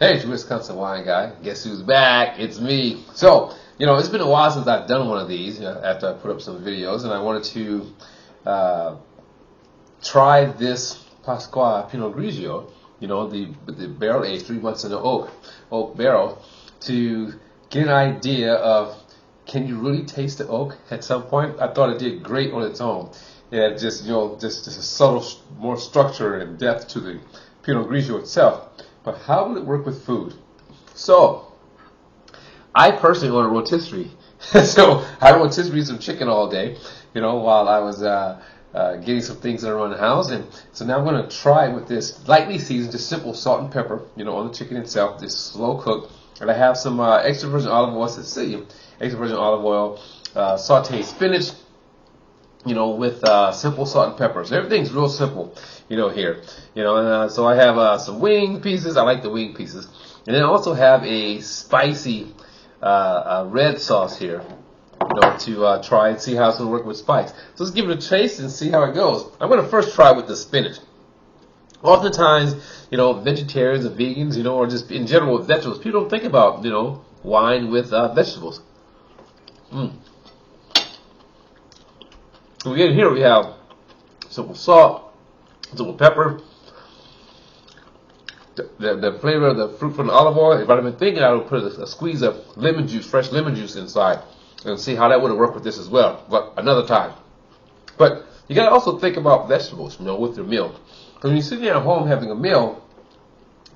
Hey, it's your Wisconsin wine guy. Guess who's back? It's me. So, it's been a while since I've done one of these, after I put up some videos, and I wanted to try this Pasqua Pinot Grigio, the barrel aged 3 months in an oak barrel, to get an idea of, can you really taste the oak at some point? I thought it did great on its own. It had just a subtle, more structure and depth to the Pinot Grigio itself. But how would it work with food? So, I personally own a rotisserie. So, I rotisserie some chicken all day, while I was getting some things around the house. And so now I'm going to try it with this lightly seasoned, just simple salt and pepper, on the chicken itself, this slow cook. And I have some extra virgin olive oil, Sicilian, extra virgin olive oil, sauteed spinach, with simple salt and pepper. So everything's real simple, here. And so I have some wing pieces. I like the wing pieces. And then I also have a spicy red sauce here, to try and see how it's going to work with spice. So let's give it a taste and see how it goes. I'm going to first try with the spinach. Oftentimes, vegetarians and vegans, or just in general with vegetables, people don't think about, wine with vegetables. So again, here we have simple salt, simple pepper, the flavor of the fruit from the olive oil. If I'd have been thinking, I would put a squeeze of lemon juice, fresh lemon juice inside, and see how that would have worked with this as well. But another time. But you got to also think about vegetables, with your meal. Because when you're sitting at home having a meal,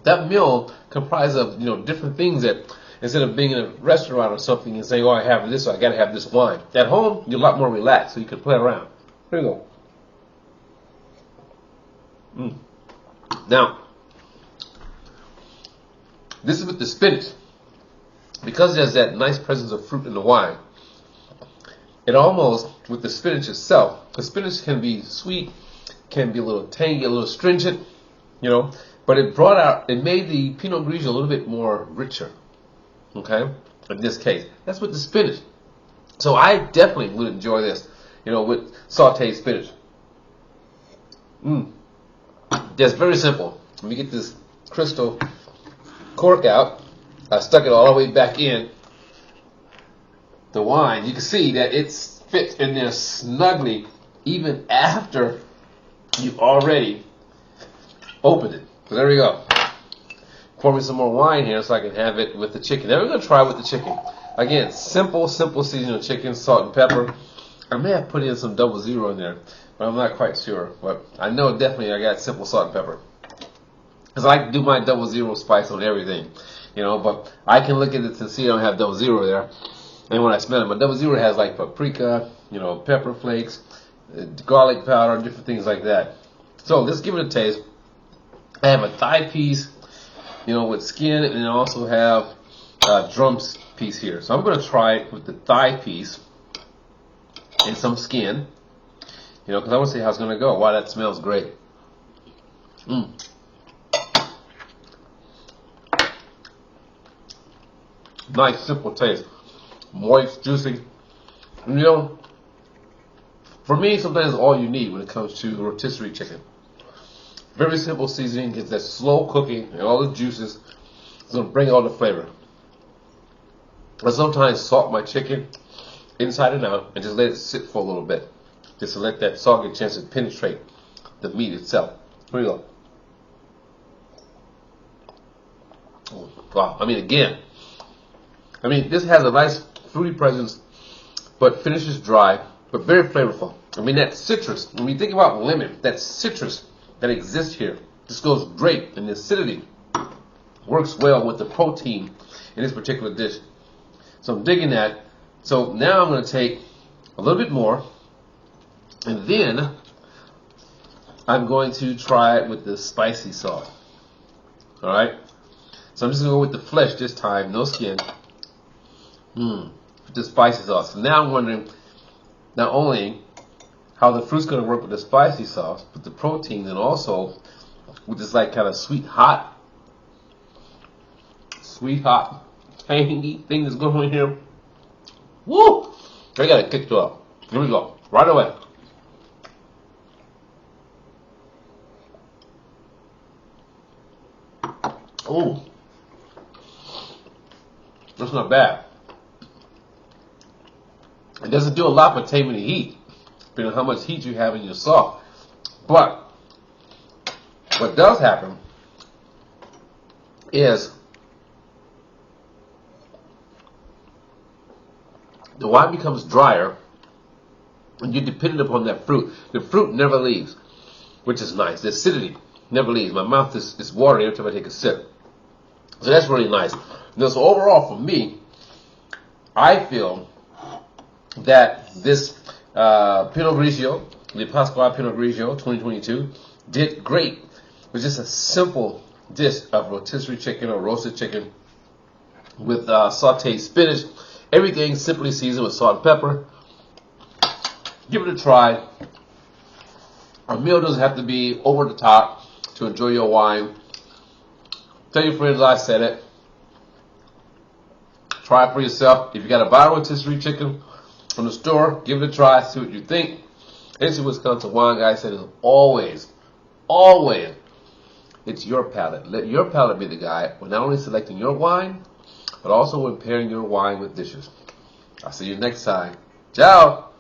that meal comprises of different things that, instead of being in a restaurant or something and saying, oh, I have this, or I got to have this wine. At home, you're a lot more relaxed, so you can play around. Here you go. Now, this is with the spinach. Because there's that nice presence of fruit in the wine, it almost, with the spinach itself, the spinach can be sweet, can be a little tangy, a little stringent, but it made the Pinot Grigio a little bit more richer. Okay, in this case, that's with the spinach. So I definitely would enjoy this, with sauteed spinach. That's very simple. Let me get this crystal cork out. I stuck it all the way back in the wine. You can see that it's fit in there snugly, even after you've already opened it. So there we go. Pour me some more wine here so I can have it with the chicken. Now we're going to try with the chicken. Again, simple seasoning of chicken, salt and pepper. I may have put in some 00 in there, but I'm not quite sure. But I know definitely I got simple salt and pepper. Because I like to do my 00 spice on everything, but I can look at it and see I don't have 00 there. And when I smell it, my 00 has like paprika, pepper flakes, garlic powder, different things like that. So let's give it a taste. I have a thigh piece, with skin, and I also have a drum piece here. So I'm going to try it with the thigh piece and some skin, because I want to see how it's going to go. Wow, that smells great. Nice, simple taste. Moist, juicy. For me, sometimes it's all you need when it comes to rotisserie chicken. Very simple seasoning, gets that slow cooking and all the juices. It's going to bring all the flavor. I sometimes salt my chicken inside and out and just let it sit for a little bit, just to let that salt get a chance to penetrate the meat itself. Here we go. Wow. This has a nice fruity presence, but finishes dry, but very flavorful. That citrus, when you think about lemon, that citrus that exists here just goes great, and the acidity works well with the protein in this particular dish. So I'm digging that. So now I'm going to take a little bit more, and then I'm going to try it with the spicy sauce. Alright? So I'm just going to go with the flesh this time, no skin. With the spicy sauce. So now I'm wondering not only how the fruit's going to work with the spicy sauce, but the protein, and also with this like kind of sweet hot, tangy thing that's going on here. Woo! I got it kicked off. Here we go. Right away. Oh, That's not bad. It doesn't do a lot for taming the heat, depending on how much heat you have in your sauce. But what does happen is the wine becomes drier, and you're dependent upon that fruit. The fruit never leaves, which is nice. The acidity never leaves. My mouth is watery every time I take a sip. So that's really nice. So overall, for me, I feel that this Pinot Grigio, the Pasqua Pinot Grigio 2022, did great. It was just a simple dish of rotisserie chicken or roasted chicken with sauteed spinach. Everything simply seasoned with salt and pepper. Give it a try. A meal doesn't have to be over the top to enjoy your wine. Tell your friends I said it. Try it for yourself. If you got to buy rotisserie chicken from the store, give it a try. See what you think. NC Wisconsin Wine Guy said is always, it's your palate. Let your palate be the guide when not only selecting your wine, but also when pairing your wine with dishes. I'll see you next time. Ciao.